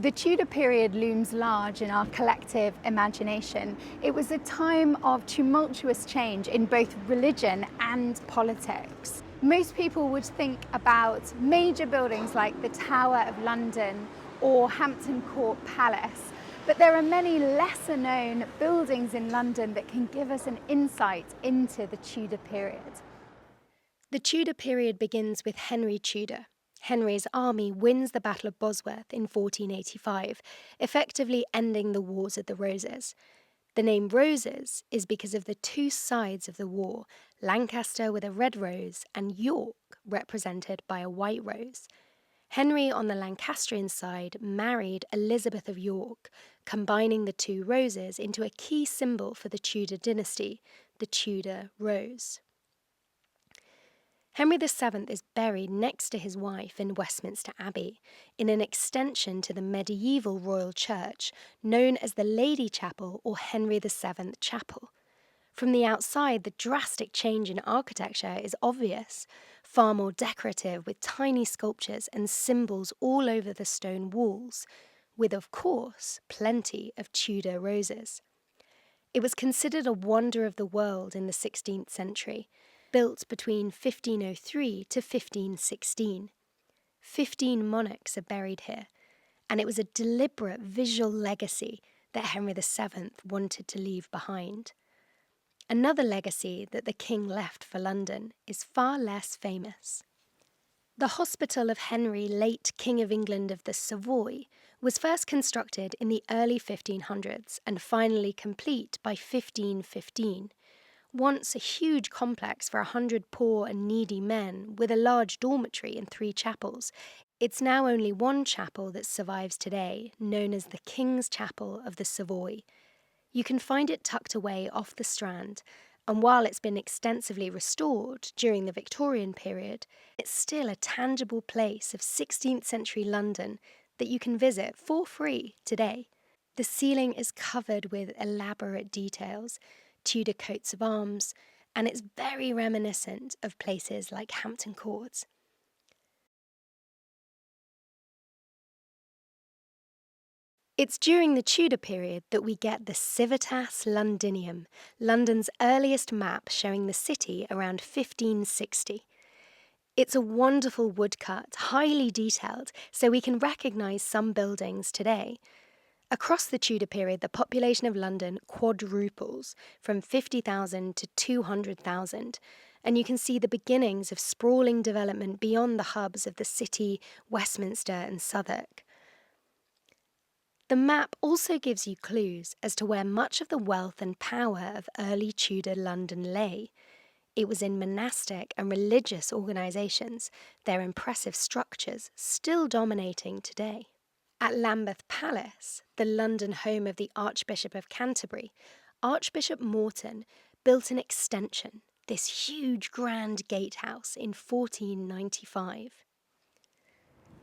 The Tudor period looms large in our collective imagination. It was a time of tumultuous change in both religion and politics. Most people would think about major buildings like the Tower of London or Hampton Court Palace, but there are many lesser known buildings in London that can give us an insight into the Tudor period. The Tudor period begins with Henry Tudor. Henry's army wins the Battle of Bosworth in 1485, effectively ending the Wars of the Roses. The name Roses is because of the two sides of the war, Lancaster with a red rose and York represented by a white rose. Henry on the Lancastrian side married Elizabeth of York, combining the two roses into a key symbol for the Tudor dynasty, the Tudor rose. Henry VII is buried next to his wife in Westminster Abbey, in an extension to the medieval royal church known as the Lady Chapel or Henry VII Chapel. From the outside, the drastic change in architecture is obvious, far more decorative with tiny sculptures and symbols all over the stone walls, with, of course, plenty of Tudor roses. It was considered a wonder of the world in the 16th century, built between 1503 to 1516. 15 monarchs are buried here, and it was a deliberate visual legacy that Henry VII wanted to leave behind. Another legacy that the king left for London is far less famous. The Hospital of Henry, late King of England of the Savoy, was first constructed in the early 1500s and finally complete by 1515. Once a huge complex for 100 poor and needy men with a large dormitory and 3 chapels, it's now only one chapel that survives today, known as the King's Chapel of the Savoy. You can find it tucked away off the Strand, and while it's been extensively restored during the Victorian period, it's still a tangible place of 16th century London that you can visit for free today. The ceiling is covered with elaborate details, Tudor coats of arms, and it's very reminiscent of places like Hampton Court. It's during the Tudor period that we get the Civitas Londinium, London's earliest map showing the city around 1560. It's a wonderful woodcut, highly detailed, so we can recognise some buildings today. Across the Tudor period, the population of London quadruples from 50,000 to 200,000, and you can see the beginnings of sprawling development beyond the hubs of the City, Westminster and Southwark. The map also gives you clues as to where much of the wealth and power of early Tudor London lay. It was in monastic and religious organisations, their impressive structures still dominating today. At Lambeth Palace, the London home of the Archbishop of Canterbury, Archbishop Morton built an extension, this huge grand gatehouse, in 1495.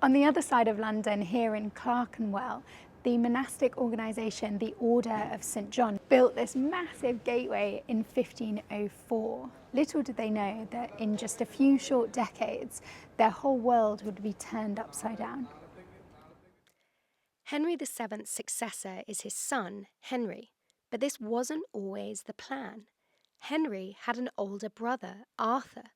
On the other side of London, here in Clerkenwell, the monastic organisation, the Order of St John, built this massive gateway in 1504. Little did they know that in just a few short decades, their whole world would be turned upside down. Henry VII's successor is his son, Henry, but this wasn't always the plan. Henry had an older brother, Arthur,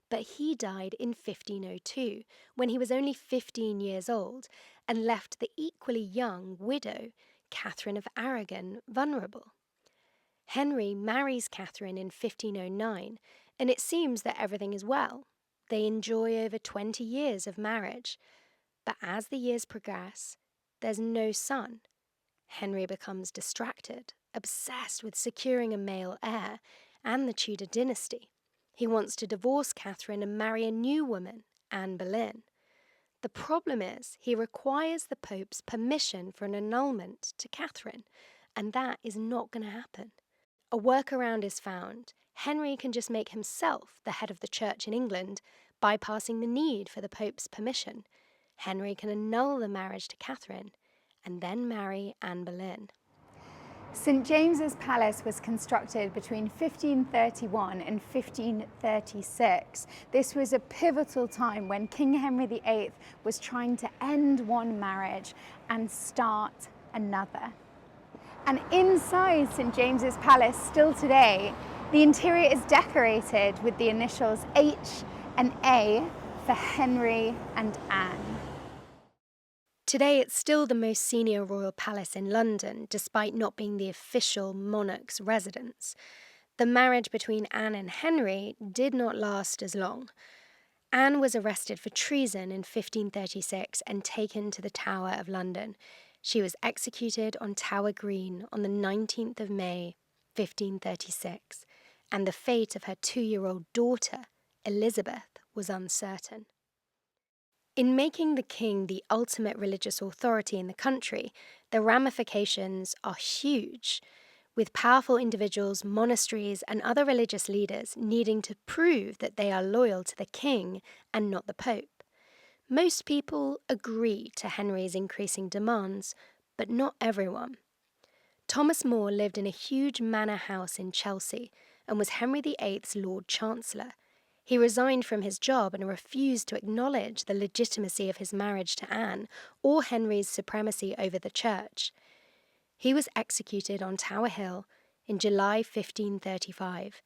but he died in 1502 when he was only 15 years old and left the equally young widow, Catherine of Aragon, vulnerable. Henry marries Catherine in 1509, and it seems that everything is well. They enjoy over 20 years of marriage, but as the years progress, there's no son. Henry becomes distracted, obsessed with securing a male heir and the Tudor dynasty. He wants to divorce Catherine and marry a new woman, Anne Boleyn. The problem is he requires the Pope's permission for an annulment to Catherine, and that is not going to happen. A workaround is found. Henry can just make himself the head of the church in England, bypassing the need for the Pope's permission. Henry can annul the marriage to Catherine and then marry Anne Boleyn. St James's Palace was constructed between 1531 and 1536. This was a pivotal time when King Henry VIII was trying to end one marriage and start another. And inside St James's Palace, still today, the interior is decorated with the initials H and A for Henry and Anne. Today, it's still the most senior royal palace in London, despite not being the official monarch's residence. The marriage between Anne and Henry did not last as long. Anne was arrested for treason in 1536 and taken to the Tower of London. She was executed on Tower Green on the 19th of May, 1536, and the fate of her 2-year-old daughter, Elizabeth, was uncertain. In making the king the ultimate religious authority in the country, the ramifications are huge, with powerful individuals, monasteries, and other religious leaders needing to prove that they are loyal to the king and not the Pope. Most people agree to Henry's increasing demands, but not everyone. Thomas More lived in a huge manor house in Chelsea and was Henry VIII's Lord Chancellor. He resigned from his job and refused to acknowledge the legitimacy of his marriage to Anne or Henry's supremacy over the church. He was executed on Tower Hill in July 1535.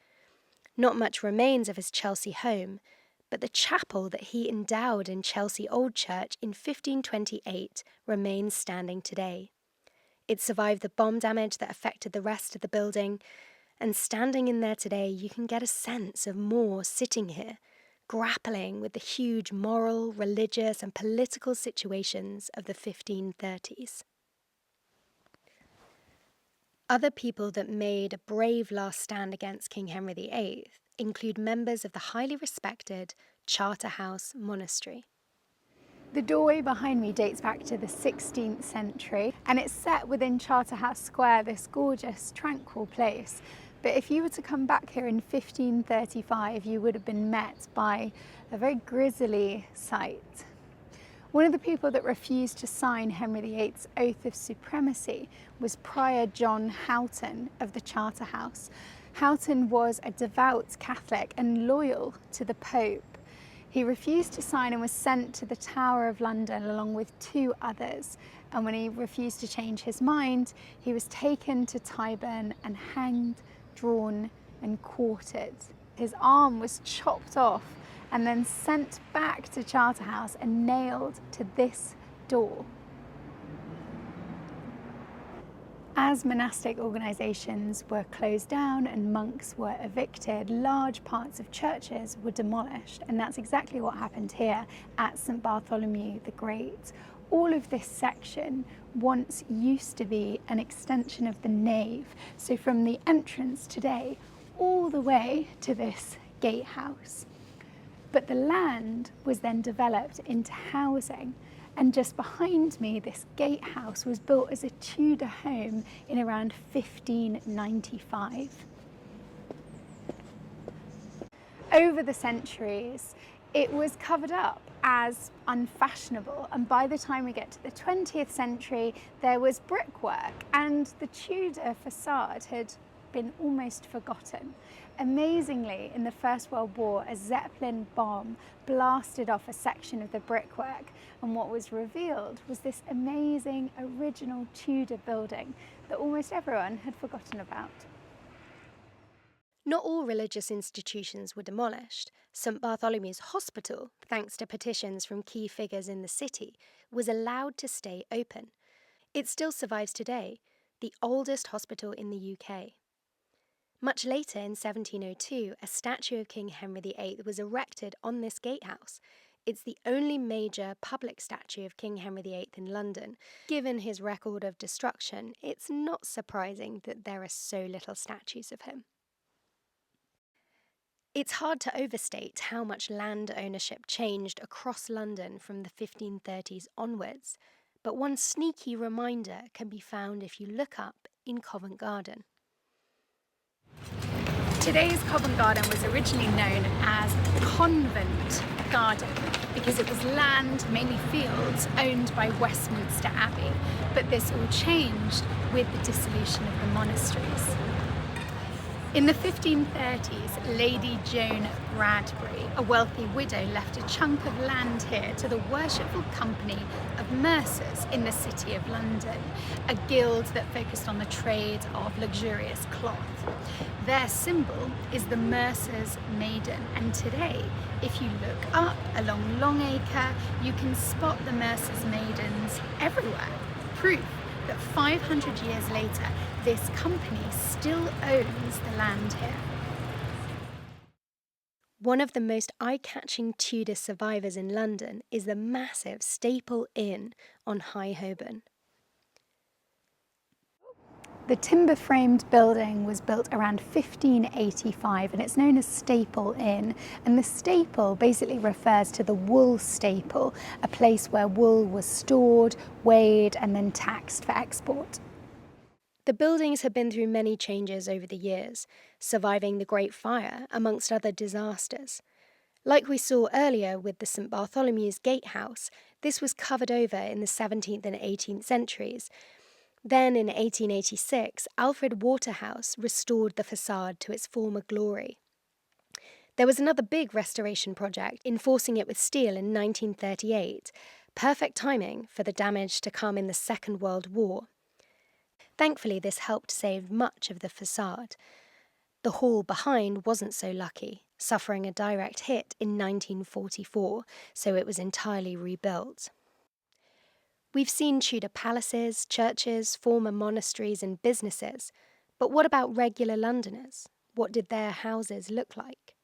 Not much remains of his Chelsea home, but the chapel that he endowed in Chelsea Old Church in 1528 remains standing today. It survived the bomb damage that affected the rest of the building, and standing in there today, you can get a sense of More sitting here, grappling with the huge moral, religious, and political situations of the 1530s. Other people that made a brave last stand against King Henry VIII include members of the highly respected Charterhouse Monastery. The doorway behind me dates back to the 16th century, and it's set within Charterhouse Square, this gorgeous, tranquil place. But if you were to come back here in 1535, you would have been met by a very grisly sight. One of the people that refused to sign Henry VIII's oath of supremacy was Prior John Houghton of the Charterhouse. Houghton was a devout Catholic and loyal to the Pope. He refused to sign and was sent to the Tower of London along with 2 others. And when he refused to change his mind, he was taken to Tyburn and hanged, drawn and quartered. His arm was chopped off and then sent back to Charterhouse and nailed to this door. As monastic organisations were closed down and monks were evicted, large parts of churches were demolished, and that's exactly what happened here at St Bartholomew the Great. All of this section once used to be an extension of the nave, so from the entrance today all the way to this gatehouse. But the land was then developed into housing, and just behind me this gatehouse was built as a Tudor home in around 1595. Over the centuries, it was covered up as unfashionable, and by the time we get to the 20th century, there was brickwork, and the Tudor facade had been almost forgotten. Amazingly, in the First World War, a Zeppelin bomb blasted off a section of the brickwork, and what was revealed was this amazing original Tudor building that almost everyone had forgotten about. Not all religious institutions were demolished. St Bartholomew's Hospital, thanks to petitions from key figures in the city, was allowed to stay open. It still survives today, the oldest hospital in the UK. Much later, in 1702, a statue of King Henry VIII was erected on this gatehouse. It's the only major public statue of King Henry VIII in London. Given his record of destruction, it's not surprising that there are so little statues of him. It's hard to overstate how much land ownership changed across London from the 1530s onwards, but one sneaky reminder can be found if you look up in Covent Garden. Today's Covent Garden was originally known as Convent Garden because it was land, mainly fields, owned by Westminster Abbey. But this all changed with the dissolution of the monasteries. In the 1530s, Lady Joan Bradbury, a wealthy widow, left a chunk of land here to the worshipful company of mercers in the City of London, a guild that focused on the trade of luxurious cloth. Their symbol is the Mercer's Maiden, and today, if you look up along Long Acre, you can spot the Mercer's Maidens everywhere, proof that 500 years later, this company still owns the land here. One of the most eye-catching Tudor survivors in London is the massive Staple Inn on High Holborn. The timber-framed building was built around 1585 and it's known as Staple Inn. And the staple basically refers to the wool staple, a place where wool was stored, weighed and then taxed for export. The buildings have been through many changes over the years, surviving the Great Fire amongst other disasters. Like we saw earlier with the St Bartholomew's Gatehouse, this was covered over in the 17th and 18th centuries. Then in 1886, Alfred Waterhouse restored the facade to its former glory. There was another big restoration project, enforcing it with steel in 1938, perfect timing for the damage to come in the Second World War. Thankfully, this helped save much of the facade. The hall behind wasn't so lucky, suffering a direct hit in 1944, so it was entirely rebuilt. We've seen Tudor palaces, churches, former monasteries and businesses, but what about regular Londoners? What did their houses look like?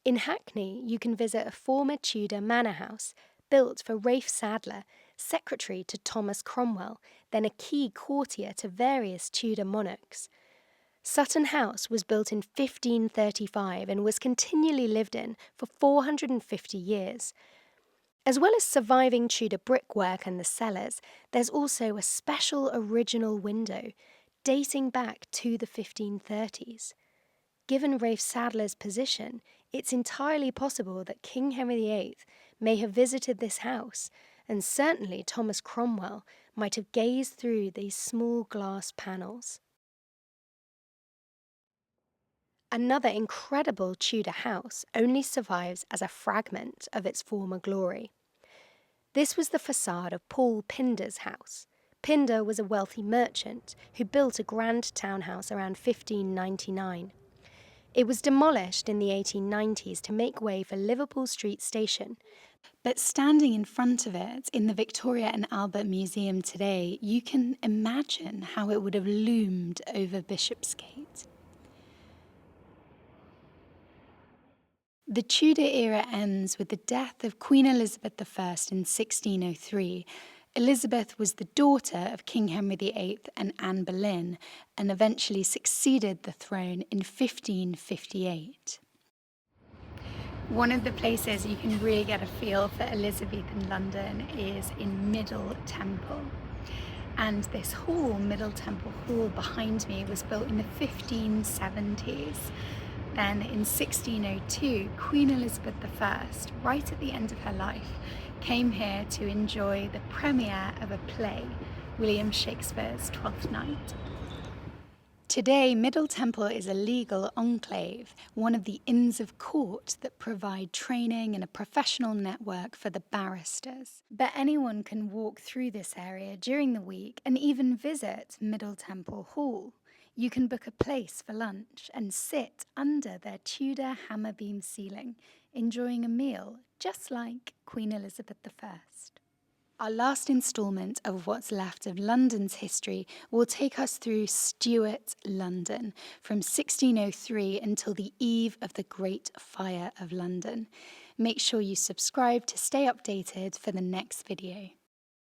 In Hackney, you can visit a former Tudor manor house built for Ralph Sadler, secretary to Thomas Cromwell, then a key courtier to various Tudor monarchs. Sutton House was built in 1535 and was continually lived in for 450 years. As well as surviving Tudor brickwork and the cellars, there's also a special original window dating back to the 1530s. Given Ralph Sadler's position, it's entirely possible that King Henry VIII may have visited this house, and certainly Thomas Cromwell might have gazed through these small glass panels. Another incredible Tudor house only survives as a fragment of its former glory. This was the facade of Paul Pindar's house. Pindar was a wealthy merchant who built a grand townhouse around 1599. It was demolished in the 1890s to make way for Liverpool Street Station. But standing in front of it in the Victoria and Albert Museum today, you can imagine how it would have loomed over Bishopsgate. The Tudor era ends with the death of Queen Elizabeth I in 1603. Elizabeth was the daughter of King Henry VIII and Anne Boleyn, and eventually succeeded the throne in 1558. One of the places you can really get a feel for Elizabethan London is in Middle Temple. And this hall, Middle Temple Hall behind me, was built in the 1570s. Then in 1602, Queen Elizabeth I, right at the end of her life, came here to enjoy the premiere of a play, William Shakespeare's Twelfth Night. Today, Middle Temple is a legal enclave, one of the Inns of Court that provide training and a professional network for the barristers. But anyone can walk through this area during the week and even visit Middle Temple Hall. You can book a place for lunch and sit under their Tudor hammer beam ceiling, enjoying a meal just like Queen Elizabeth I. Our last instalment of What's Left of London's history will take us through Stuart London from 1603 until the eve of the Great Fire of London. Make sure you subscribe to stay updated for the next video.